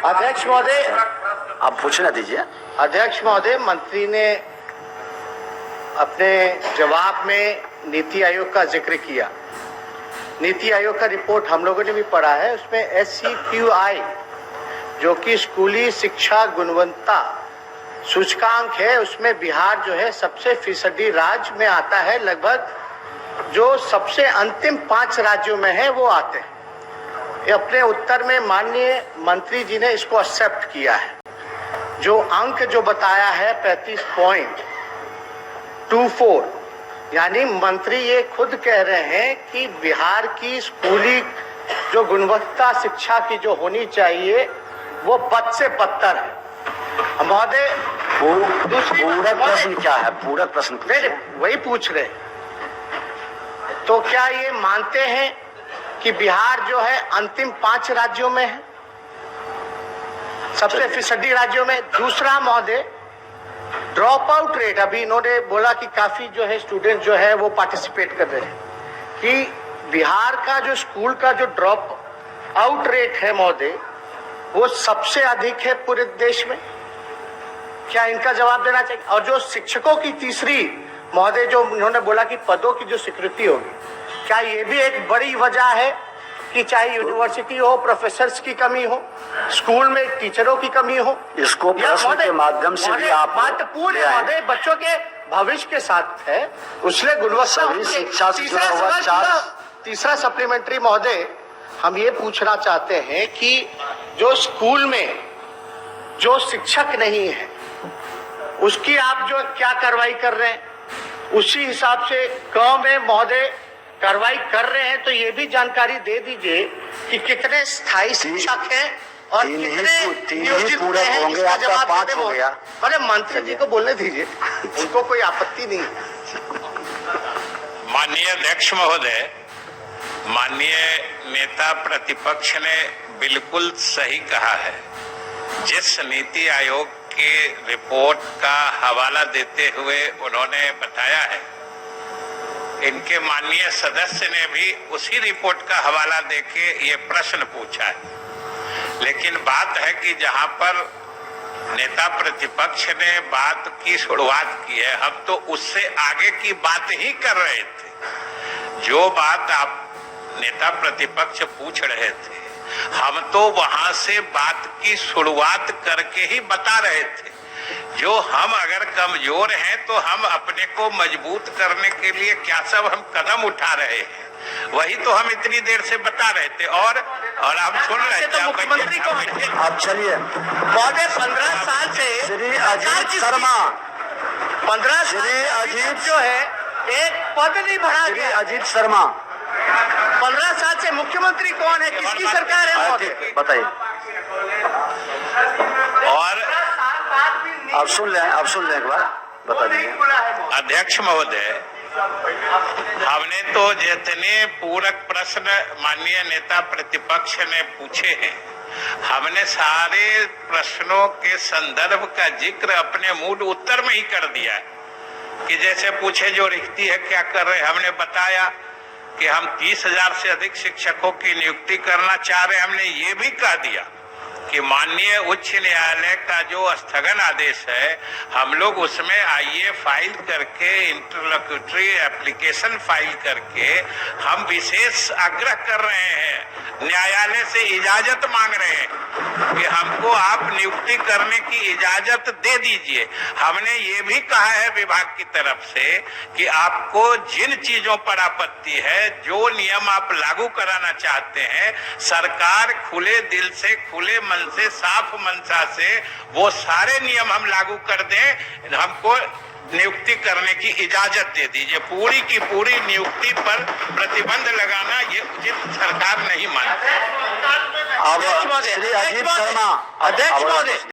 अध्यक्ष महोदय, आप पूछना दीजिए। अध्यक्ष महोदय, मंत्री ने अपने जवाब में नीति आयोग का जिक्र किया। नीति आयोग का रिपोर्ट हम लोगों ने भी पढ़ा है। उसमें SCQI जो कि स्कूली शिक्षा गुणवत्ता सूचकांक है, उसमें बिहार जो है सबसे फीसदी राज्य में आता है। लगभग जो सबसे अंतिम 5 राज्यों में है वो आते हैं। ये अपने उत्तर में माननीय मंत्री जी ने इसको एक्सेप्ट किया है। जो अंक जो बताया है 35.24, यानी मंत्री ये खुद कह रहे हैं कि बिहार की स्कूली जो गुणवत्ता शिक्षा की जो होनी चाहिए वो बद से बदतर है। महोदय, पूरक प्रश्न क्या है? पूरक प्रश्न वही पूछ रहे। तो क्या ये मानते हैं कि बिहार जो है अंतिम 5 राज्यों में है, सबसे फीसदी राज्यों में? दूसरा महोदय, ड्रॉप आउट रेट, अभी इन्होंने बोला कि काफी जो है स्टूडेंट जो है वो पार्टिसिपेट कर रहे हैं, कि बिहार का जो स्कूल का जो ड्रॉप आउट रेट है महोदय वो सबसे अधिक है पूरे देश में। क्या इनका जवाब देना चाहिए? और जो शिक्षकों की तीसरी महोदय जो उन्होंने बोला कि पदों की जो स्वीकृति होगी, क्या ये भी एक बड़ी वजह है कि चाहे यूनिवर्सिटी हो, प्रोफेसर्स की कमी हो, स्कूल में टीचरों की कमी हो? इसको प्रश्न के माध्यम से भी आप महत्वपूर्ण महोदय, बच्चों के भविष्य के साथ है, उसने गुणवत्ता शिक्षा से जुड़ा हुआ। तीसरा सप्लीमेंट्री महोदय, हम ये पूछना चाहते हैं कि जो स्कूल में जो शिक्षक नहीं है उसकी आप जो क्या कार्रवाई कर रहे हैं, उसी हिसाब से गांव में महोदय कार्रवाई कर रहे हैं, तो ये भी जानकारी दे दीजिए कि कितने स्थायी शिक्षक हैं और कितने नियोजित हैं। इसका जवाब देते हो गया। अरे मंत्री जी को बोलने दीजिए, उनको कोई आपत्ति नहीं है। माननीय अध्यक्ष महोदय, माननीय नेता प्रतिपक्ष ने बिल्कुल सही कहा है। जिस नीति आयोग की रिपोर्ट का हवाला देते हुए उन्होंने बताया है, इनके माननीय सदस्य ने भी उसी रिपोर्ट का हवाला देके ये प्रश्न पूछा है। लेकिन बात है कि जहां पर नेता प्रतिपक्ष ने बात की शुरुआत की है, हम तो उससे आगे की बात ही कर रहे थे। जो बात आप नेता प्रतिपक्ष पूछ रहे थे, हम तो वहां से बात की शुरुआत करके ही बता रहे थे। जो हम अगर कमजोर हैं तो हम अपने को मजबूत करने के लिए क्या सब हम कदम उठा रहे हैं, वही तो हम इतनी देर से बता रहे थे। और आप सुन रहे थे। मुख्यमंत्री को आप चलिए महोदय, 15 साल से श्री अजीत शर्मा, 15 श्री अजीत जो है एक पद नहीं बढ़ा गया। अजीत शर्मा, 15 साल से मुख्यमंत्री कौन है, किसकी सरकार है? बताइए। और आप सुन लें एक बार, बता दीजिए। अध्यक्ष महोदय, हमने तो जितने पूरक प्रश्न माननीय नेता प्रतिपक्ष ने पूछे हैं, हमने सारे प्रश्नों के संदर्भ का जिक्र अपने मूल उत्तर में ही कर दिया है। कि जैसे पूछे जो रिक्ति है क्या कर रहे, हमने बताया कि हम 30,000 से अधिक शिक्षकों की नियुक्ति करना चाह रहे हैं। हमने ये भी कह दिया कि माननीय उच्च न्यायालय का जो स्थगन आदेश है, हम लोग उसमें आईए फाइल करके, इंटरलोक्यूटरी एप्लीकेशन फाइल करके हम विशेष आग्रह कर रहे हैं, न्यायालय से इजाजत मांग रहे हैं कि हमको आप नियुक्ति करने की इजाजत दे दीजिए। हमने ये भी कहा है विभाग की तरफ से कि आपको जिन चीजों पर आपत्ति है, जो नियम आप लागू कराना चाहते हैं, सरकार खुले दिल से, खुले मन से, साफ मनसा से वो सारे नियम हम लागू कर दें, हमको नियुक्ति करने की इजाजत दे दीजिए। पूरी की पूरी नियुक्ति पर प्रतिबंध लगाना ये उचित सरकार नहीं मानती। अब श्री अजीत शर्मा, अध्यक्ष महोदय